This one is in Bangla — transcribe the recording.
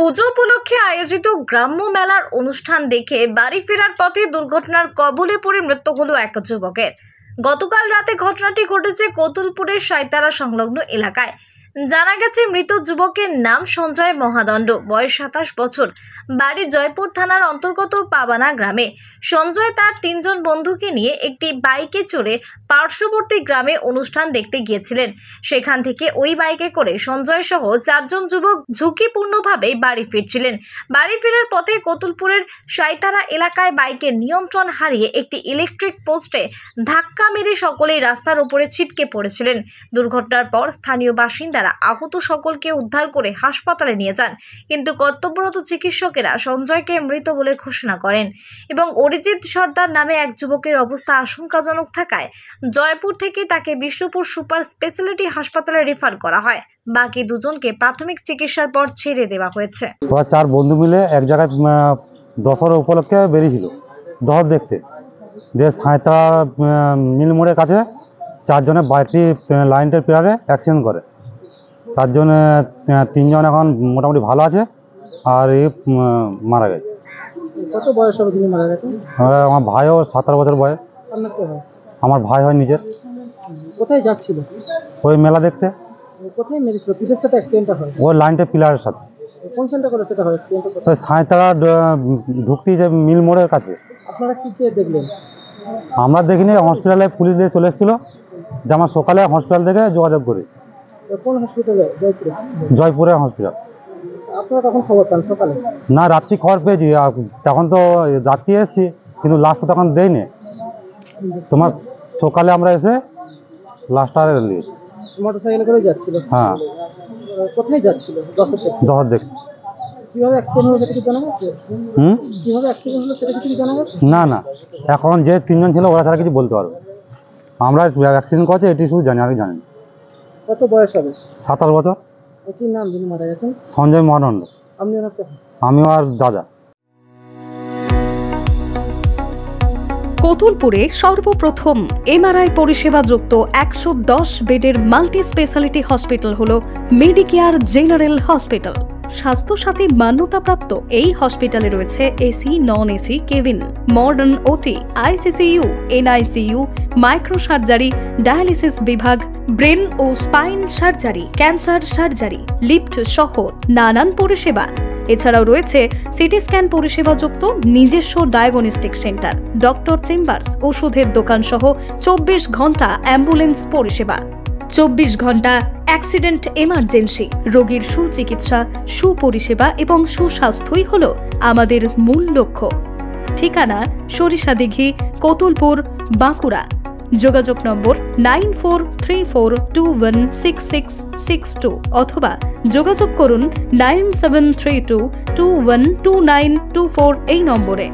পুজো উপলক্ষে আয়োজিত গ্রাম্য মেলার অনুষ্ঠান দেখে বাড়ি ফেরার পথে দুর্ঘটনার কবলে পড়ে মৃত্যু হলো এক যুবকের। গতকাল রাতে ঘটনাটি ঘটেছে কোতুলপুরের সাইতারা সংলগ্ন এলাকায়। জানা গেছে মৃত যুবকের নাম সঞ্জয় মহাদণ্ড, বয়স 27 বছর, বাড়ি জয়পুর থানার অন্তর্গত পাবানা গ্রামে। সঞ্জয় তার 3 জন বন্ধুকে নিয়ে একটি বাইকে চড়ে পার্শ্ববর্তী গ্রামে অনুষ্ঠান দেখতে গিয়েছিলেন। সেখান থেকে ওই বাইকে করে সঞ্জয় সহ 4 জন যুবক ঝুঁকিপূর্ণভাবে বাড়ি ফিরছিলেন। বাড়ি ফেরার পথে কোতুলপুরের সাইতারা এলাকায় বাইকের নিয়ন্ত্রণ হারিয়ে একটি ইলেকট্রিক পোস্টে ধাক্কা মেরে সকলেই রাস্তার উপরে ছিটকে পড়েছিলেন। দুর্ঘটনার পর স্থানীয় বাসিন্দারা আহত সকলকে উদ্ধার করে হাসপাতালে নিয়ে যান, কিন্তু কর্তব্যরত চিকিৎসকেরা সঞ্জয়কে মৃত বলে ঘোষণা করেন এবং অরিজিৎ সর্দার নামে এক যুবকের অবস্থা আশঙ্কাজনক থাকায় জয়পুর থেকে তাকে বিষ্ণুপুর সুপার স্পেশালিটি হাসপাতালে রেফার করা হয়। বাকি 2 জনকে প্রাথমিক চিকিৎসার পর ছেড়ে দেওয়া হয়েছে। ওরা 4 বন্ধু মিলে এক জায়গায় দশহরা উপলক্ষে বেরিয়েছিল দহর দেখতে। সাঁইতারা মিল মোড়ের কাছে 4 জনের বাইকটি লাইনটার পিলারে অ্যাক্সিডেন্ট করে। তার জন্য 3 জন এখন মোটামুটি ভালো আছে, আর এই মারা গেছে। কত বয়স হবে তিনি মারা গেছেন? আমার ভাইও 17 বছর বয়স। আপনার কে হয়? আমার ভাই হয় নিজের। কোথায় যাচ্ছিল? ওই মেলা দেখতে। কোথায় মেরেছিল? কিসের সাথে অ্যাক্সিডেন্টটা হয়? ওই লাইনটার পিলারের সাথে। কোন সেন্টার করে সেটা হয়? ওই সাঁইতারা ঢুকতেই যে মিল মোড়ের কাছে। আপনারা কি চেয়ে দেখলেন? আমরা দেখিনি, হসপিটালে পুলিশ দিয়ে চলে এসেছিলো, যে আমার সকালে হসপিটাল থেকে যোগাযোগ করি। কোন হসপিটালে? জয়পুরে? জয়পুরের হসপিটাল। আপনারা তখন খবর পান সকালে? না, রাত্রি খবর পেয়েছি, তখন তো রাত্রি এসেছি, কিন্তু লাশটা তখন দেয়নি। তোমার সকালে আমরা এসে লাশটা নিয়েছি। মোটরসাইকেলে করে যাচ্ছিল? হ্যাঁ। কোথায় যাচ্ছিল? দহর দেখতে। কিভাবে অ্যাক্সিডেন্ট হলো সেটা কি জানা গেছে? কিভাবে অ্যাক্সিডেন্ট হলো সেটা কি জানা গেছে? না না, এখন যে 3 জন ছিল ওরা ছাড়া কিছু বলতে পারবে। আমরা অ্যাক্সিডেন্ট করেছে এটি শুধু জানি, আমি জানি। কত বয়স হবে? 27 বছর। কি নাম যিনি মারা গেছেন? সঞ্জয় মহাদণ্ড। আপনি ওনার কে? আমিও আর দাদা। কোতুলপুরে সর্বপ্রথম এমআরআই পরিষেবা যুক্ত 110 বেডের মাল্টি স্পেশালিটি হসপিটাল হল মেডিকেয়ার জেনারেল হসপিটাল। স্বাস্থ্যসাথী মান্যতাপ্রাপ্ত এই হসপিটালে রয়েছে AC, non AC cabin, modern OT, ICCU, NICU, micro surgery, dialysis বিভাগ, ব্রেন ও spine surgery, cancer surgery, lift সহ নানান পরিষেবা। এছাড়াও রয়েছে সিটি স্ক্যান পরিষেবা যুক্ত নিজস্ব ডায়াগনস্টিক সেন্টার, ডক্টর চেম্বার্স, ওষুধের দোকান সহ 24 ঘন্টা অ্যাম্বুলেন্স পরিষেবা। 24 ঘন্টা অ্যাক্সিডেন্ট এমার্জেন্সি, রোগীর সুচিকিৎসা, সুপরিষেবা এবং সুস্বাস্থ্যই হল আমাদের মূল লক্ষ্য। ঠিকানা সরিষাদিঘি, কোতুলপুর, বাঁকুড়া। যোগাযোগ নম্বর 9434216662 অথবা যোগাযোগ করুন 9732212924 এই নম্বরে।